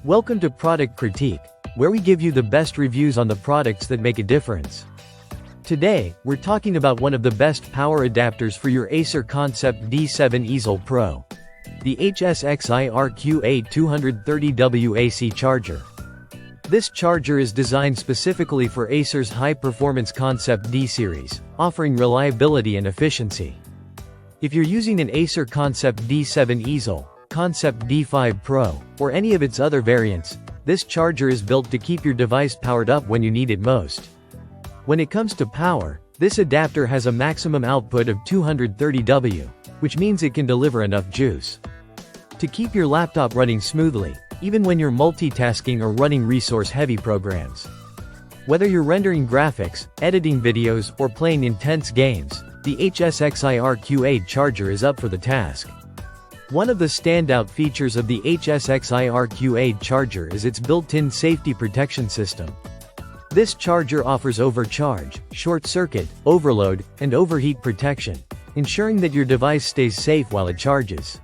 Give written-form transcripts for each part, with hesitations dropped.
Welcome to Product Critique, where we give you the best reviews on the products that make a difference. Today, we're talking about one of the best power adapters for your Acer Conceptd D7 Ezel Pro. The HSXIRQA 230W AC charger. This charger is designed specifically for Acer's high-performance Conceptd series, offering reliability and efficiency. If you're using an Acer Conceptd D7 Ezel, Conceptd D5 Pro, or any of its other variants, this charger is built to keep your device powered up when you need it most. When it comes to power, this adapter has a maximum output of 230W, which means it can deliver enough juice to keep your laptop running smoothly, even when you're multitasking or running resource-heavy programs. Whether you're rendering graphics, editing videos, or playing intense games, the HSXIRQA charger is up for the task. One of the standout features of the HSXIRQA charger is its built-in safety protection system. This charger offers overcharge, short circuit, overload, and overheat protection, ensuring that your device stays safe while it charges.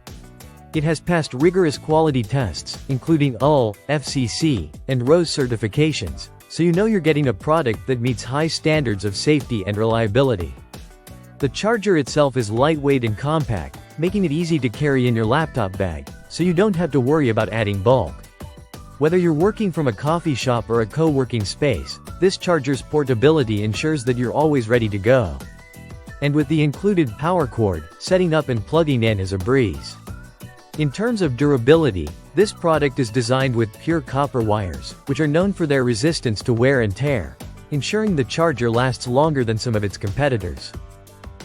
It has passed rigorous quality tests, including UL, FCC, and RoHS certifications, so you know you're getting a product that meets high standards of safety and reliability. The charger itself is lightweight and compact, making it easy to carry in your laptop bag, so you don't have to worry about adding bulk. Whether you're working from a coffee shop or a co-working space, this charger's portability ensures that you're always ready to go. And with the included power cord, setting up and plugging in is a breeze. In terms of durability, this product is designed with pure copper wires, which are known for their resistance to wear and tear, ensuring the charger lasts longer than some of its competitors.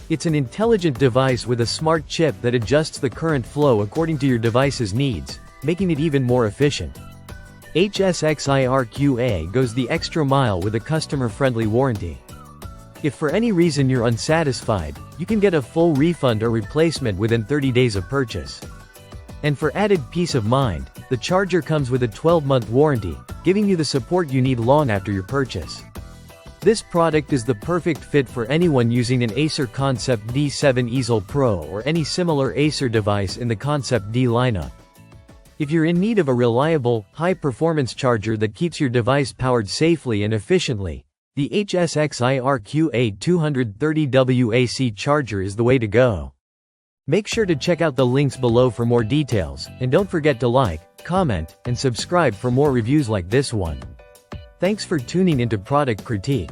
It's an intelligent device with a smart chip that adjusts the current flow according to your device's needs, making it even more efficient. HSXIRQA goes the extra mile with a customer-friendly warranty. If for any reason you're unsatisfied, you can get a full refund or replacement within 30 days of purchase. And for added peace of mind, the charger comes with a 12-month warranty, giving you the support you need long after your purchase. This product is the perfect fit for anyone using an Acer Conceptd D7 Ezel Pro or any similar Acer device in the Conceptd lineup. If you're in need of a reliable, high-performance charger that keeps your device powered safely and efficiently, the HSXIRQA 230W AC charger is the way to go. Make sure to check out the links below for more details, and don't forget to like, comment, and subscribe for more reviews like this one. Thanks for tuning into Product Critique.